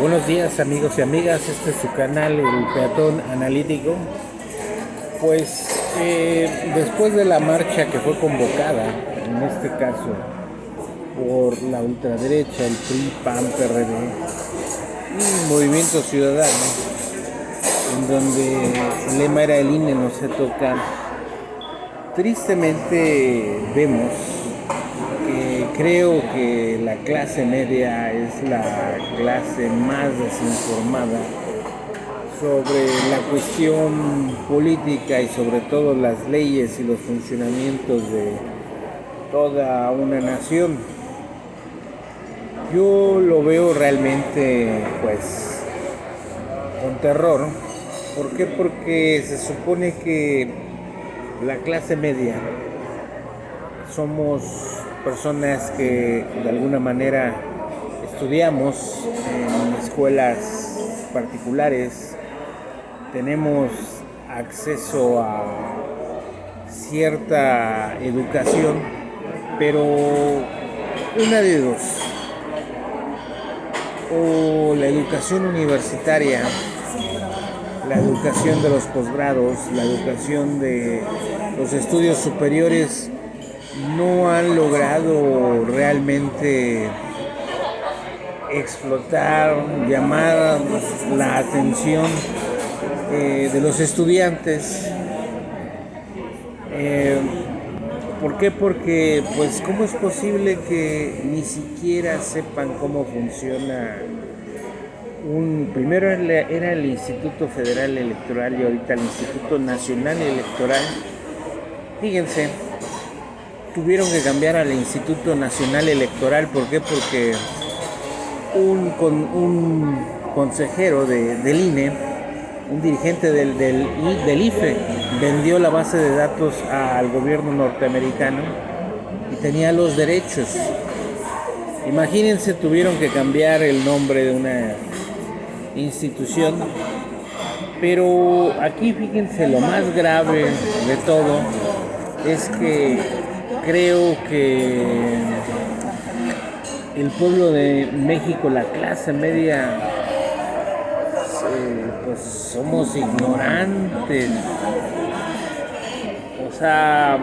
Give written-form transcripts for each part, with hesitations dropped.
Buenos días amigos y amigas, este es su canal El Peatón Analítico. Después de la marcha que fue convocada, en este caso por la ultraderecha, el PRI, PAN, PRD y Movimiento Ciudadano, en donde el lema era el INE no se toca, tristemente vemos que creo que la clase media es la clase más desinformada sobre la cuestión política y sobre todo las leyes y los funcionamientos de toda una nación. Yo lo veo realmente con terror. ¿Por qué? Porque se supone que la clase media somos personas que de alguna manera estudiamos en escuelas particulares, tenemos acceso a cierta educación, pero una de dos: o la educación universitaria, la educación de los posgrados, la educación de los estudios superiores no han logrado realmente explotar, llamar la atención de los estudiantes. ¿Por qué? Porque ¿cómo es posible que ni siquiera sepan cómo funciona primero era el Instituto Federal Electoral y ahorita el Instituto Nacional Electoral? Fíjense, tuvieron que cambiar al Instituto Nacional Electoral. ¿Por qué? Porque un consejero del INE, un dirigente del IFE, vendió la base de datos al gobierno norteamericano y tenía los derechos. Imagínense, tuvieron que cambiar el nombre de una institución. Pero aquí fíjense, lo más grave de todo es que creo que el pueblo de México, la clase media, somos ignorantes. O sea,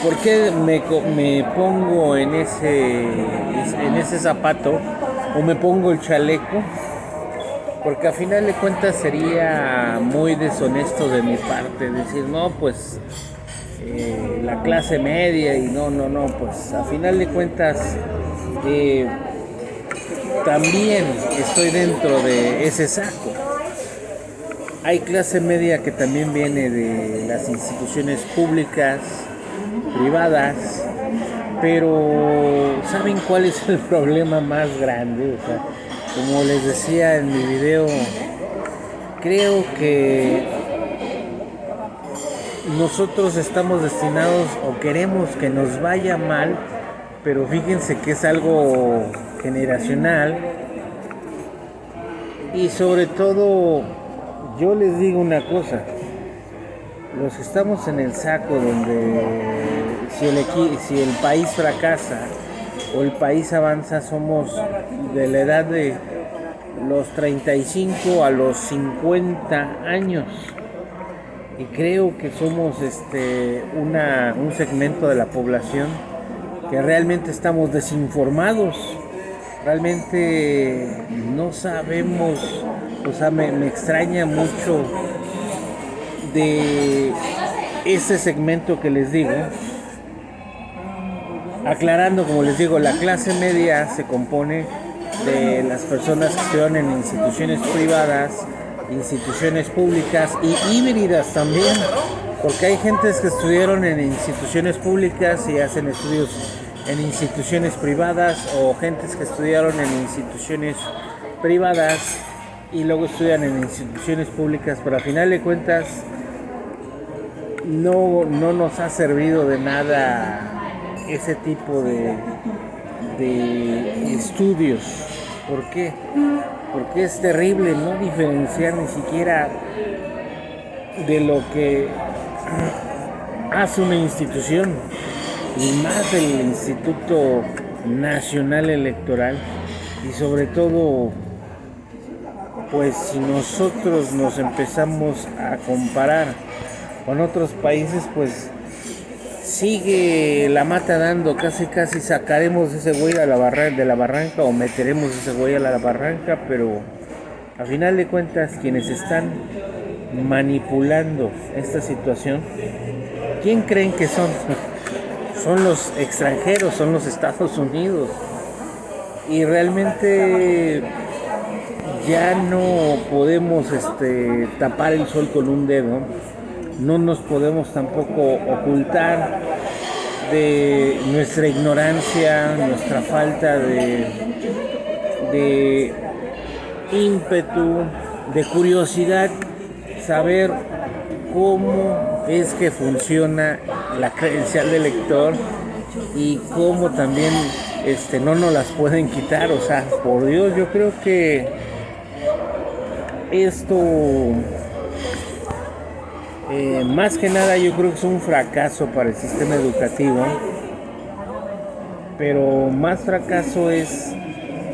¿por qué me pongo en ese zapato o me pongo el chaleco? Porque a final de cuentas sería muy deshonesto de mi parte decir, no, la clase media y no, a final de cuentas también estoy dentro de ese saco. Hay clase media que también viene de las instituciones públicas, privadas, pero ¿saben cuál es el problema más grande? O sea, como les decía en mi video, creo que nosotros estamos destinados o queremos que nos vaya mal, pero fíjense que es algo generacional. Y sobre todo, yo les digo una cosa: los que estamos en el saco donde si el país fracasa o el país avanza, somos de la edad de los 35 a los 50 años. Y creo que somos un segmento de la población que realmente estamos desinformados. Realmente no sabemos, me extraña mucho de ese segmento que les digo. Aclarando, como les digo, la clase media se compone de las personas que estudian en instituciones privadas, instituciones públicas y híbridas también, porque hay gentes que estudiaron en instituciones públicas y hacen estudios en instituciones privadas, o gentes que estudiaron en instituciones privadas y luego estudian en instituciones públicas, pero a final de cuentas no nos ha servido de nada ese tipo de estudios. ¿Por qué? Porque es terrible no diferenciar ni siquiera de lo que hace una institución, y más el Instituto Nacional Electoral, y sobre todo pues si nosotros nos empezamos a comparar con otros países, pues sigue la mata dando, casi casi sacaremos ese güey a de la barranca o meteremos ese güey a la barranca, pero a final de cuentas quienes están manipulando esta situación, ¿quién creen que son? Son los extranjeros, son los Estados Unidos. Y realmente ya no podemos tapar el sol con un dedo, no nos podemos tampoco ocultar de nuestra ignorancia, nuestra falta de ímpetu, de curiosidad, saber cómo es que funciona la credencial de lector y cómo también no nos las pueden quitar. O sea, por Dios, yo creo que esto más que nada yo creo que es un fracaso para el sistema educativo, pero más fracaso es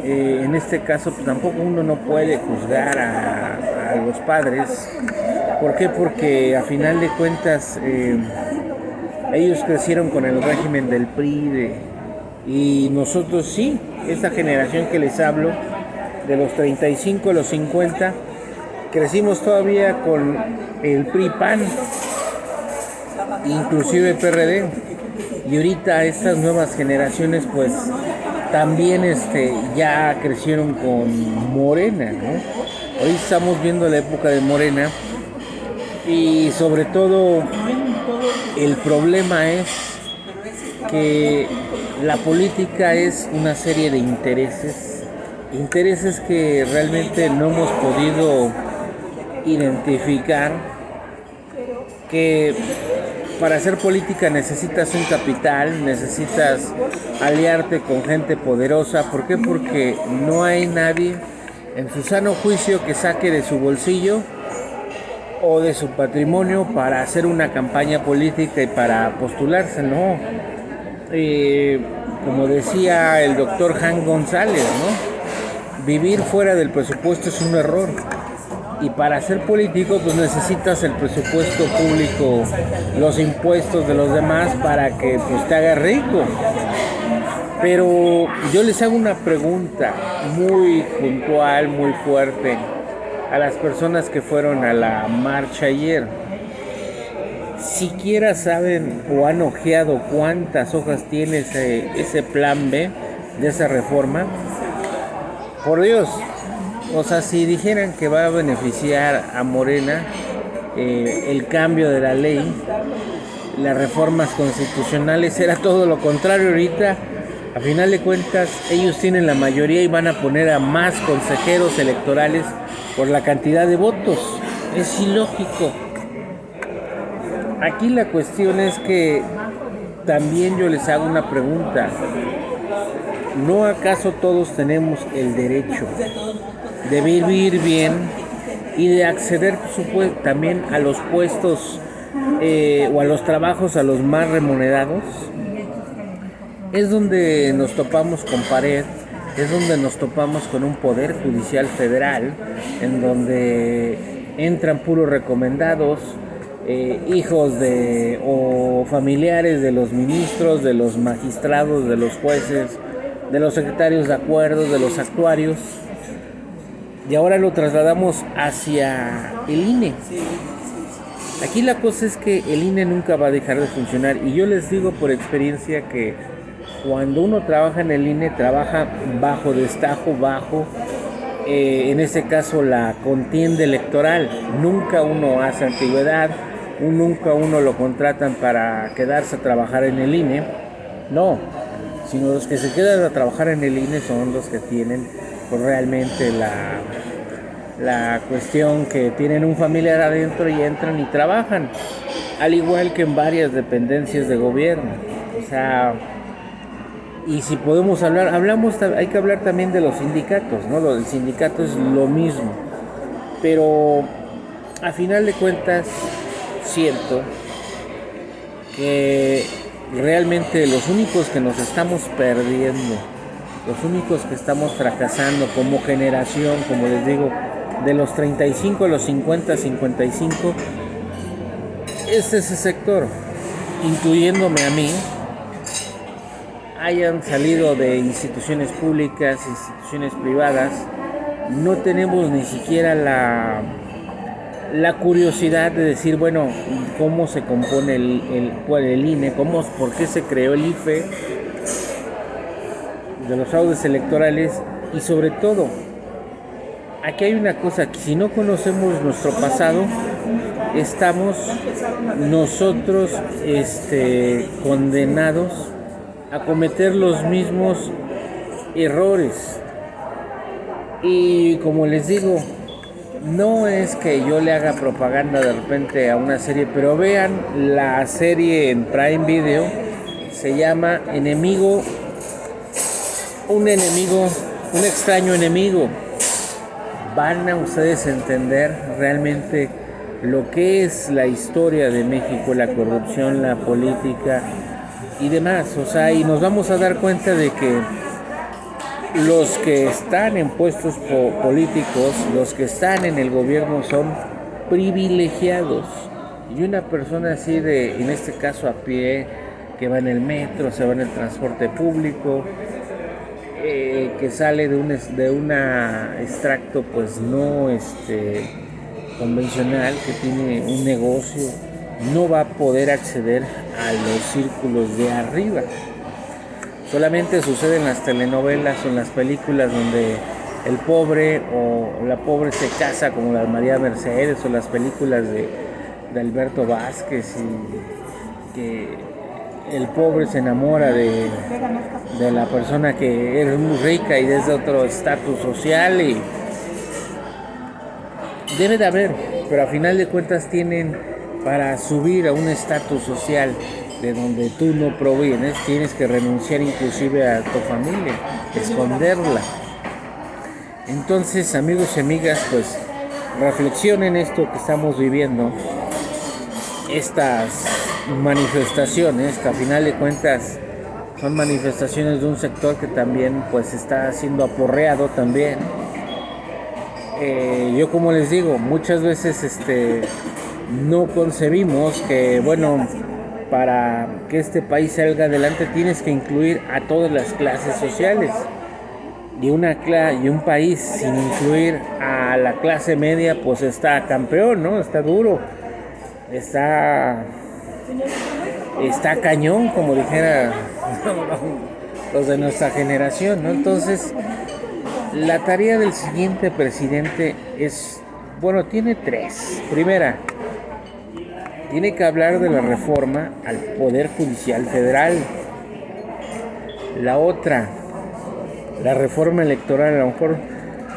en este caso, pues tampoco uno no puede juzgar a los padres. ¿Por qué? Porque a final de cuentas ellos crecieron con el régimen del PRI y nosotros sí, esta generación que les hablo, de los 35 a los 50, crecimos todavía con el PRI-PAN, inclusive PRD, y ahorita estas nuevas generaciones pues también ya crecieron con Morena, ¿no? Hoy estamos viendo la época de Morena y sobre todo el problema es que la política es una serie de intereses que realmente no hemos podido identificar, que para hacer política necesitas un capital, necesitas aliarte con gente poderosa. ¿Por qué? Porque no hay nadie en su sano juicio que saque de su bolsillo o de su patrimonio para hacer una campaña política y para postularse, ¿no? Como decía el doctor Han González, ¿no? Vivir fuera del presupuesto es un error. Y para ser político pues necesitas el presupuesto público, los impuestos de los demás para que pues te hagas rico. Pero yo les hago una pregunta muy puntual, muy fuerte a las personas que fueron a la marcha ayer. Siquiera saben o han ojeado cuántas hojas tiene ese plan B de esa reforma. Por Dios. O sea, si dijeran que va a beneficiar a Morena el cambio de la ley, las reformas constitucionales, era todo lo contrario. Ahorita, a final de cuentas, ellos tienen la mayoría y van a poner a más consejeros electorales por la cantidad de votos. Es ilógico. Aquí la cuestión es que también yo les hago una pregunta. ¿No acaso todos tenemos el derecho de vivir bien y de acceder también a los puestos o a los trabajos a los más remunerados? Es donde nos topamos con pared, es donde nos topamos con un poder judicial federal en donde entran puros recomendados, hijos o familiares de los ministros, de los magistrados, de los jueces, de los secretarios de acuerdos, de los actuarios. Y ahora lo trasladamos hacia el INE. Aquí la cosa es que el INE nunca va a dejar de funcionar. Y yo les digo por experiencia que cuando uno trabaja en el INE, trabaja bajo destajo, en este caso la contienda electoral. Nunca uno hace antigüedad, nunca uno lo contratan para quedarse a trabajar en el INE. No, sino los que se quedan a trabajar en el INE son los que tienen pues realmente la cuestión que tienen un familiar adentro y entran y trabajan, al igual que en varias dependencias de gobierno. O sea, y si podemos hay que hablar también de los sindicatos, ¿no? Lo del sindicato es lo mismo, pero a final de cuentas siento que realmente los únicos que nos estamos perdiendo, los únicos que estamos fracasando como generación, como les digo, de los 35 a los 50, 55, es ese sector, incluyéndome a mí, hayan salido de instituciones públicas, instituciones privadas. No tenemos ni siquiera la curiosidad de decir, bueno, cómo se compone el INE, por qué se creó el IFE, de los fraudes electorales, y sobre todo, aquí hay una cosa, que si no conocemos nuestro pasado, estamos nosotros condenados a cometer los mismos errores. Y como les digo, no es que yo le haga propaganda de repente a una serie, pero vean la serie en Prime Video, se llama un extraño enemigo. Van a ustedes entender realmente lo que es la historia de México, la corrupción, la política y demás. O sea, y nos vamos a dar cuenta de que los que están en puestos políticos, los que están en el gobierno son privilegiados. Y una persona así en este caso a pie, que va en el metro, se va en el transporte público, que sale de un extracto pues no convencional, que tiene un negocio, no va a poder acceder a los círculos de arriba. Solamente sucede en las telenovelas o en las películas donde el pobre o la pobre se casa, como la de María Mercedes, o las películas de Alberto Vázquez, y que el pobre se enamora de la persona que es muy rica y desde otro estatus social, y debe de haber, pero a final de cuentas tienen para subir a un estatus social de donde tú no provienes, tienes que renunciar inclusive a tu familia, esconderla. Entonces, amigos y amigas, pues reflexionen esto que estamos viviendo, estas manifestaciones, que a final de cuentas son manifestaciones de un sector que también pues está siendo aporreado también. Yo, como les digo, muchas veces no concebimos que, bueno, para que este país salga adelante tienes que incluir a todas las clases sociales, y un país sin incluir a la clase media pues está campeón, ¿no? Está duro, está cañón, como dijera los de nuestra generación, ¿no? Entonces, la tarea del siguiente presidente tiene tres. Primera, tiene que hablar de la reforma al Poder Judicial Federal. La otra, la reforma electoral, a lo mejor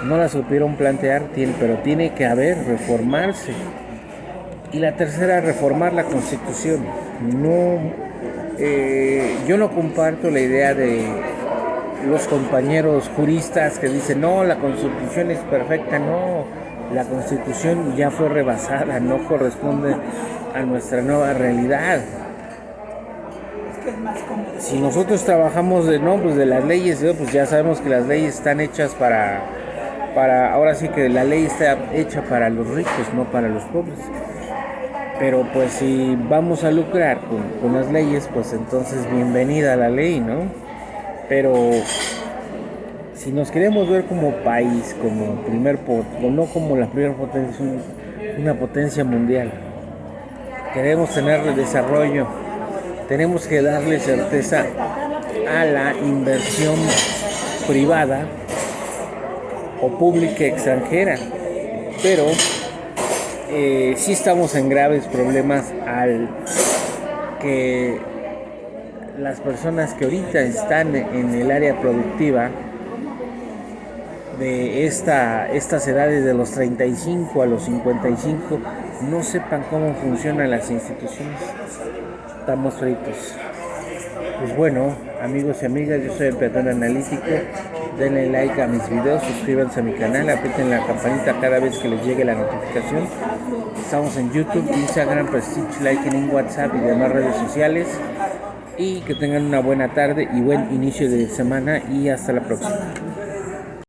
no la supieron plantear, pero tiene que reformarse. Y la tercera, reformar la Constitución. Yo no comparto la idea de los compañeros juristas que dicen, no, la Constitución es perfecta. No, la Constitución ya fue rebasada, no corresponde a nuestra nueva realidad. Si nosotros trabajamos de las leyes, pues ya sabemos que las leyes están hechas para ahora sí que la ley está hecha para los ricos, no para los pobres. Pero pues si vamos a lucrar con las leyes, pues entonces bienvenida a la ley, ¿no? Pero si nos queremos ver como país, como no como la primera potencia, una potencia mundial, queremos tener desarrollo, tenemos que darle certeza a la inversión privada o pública extranjera. Pero sí estamos en graves problemas al que las personas que ahorita están en el área productiva de estas edades de los 35 a los 55 no sepan cómo funcionan las instituciones. Estamos fritos. Pues bueno, amigos y amigas, yo soy el Peatón Analítico. Denle like a mis videos, suscríbanse a mi canal, aprieten la campanita cada vez que les llegue la notificación. Estamos en YouTube, Instagram, Prestige, LinkedIn, WhatsApp y demás redes sociales. Y que tengan una buena tarde y buen inicio de semana, y hasta la próxima.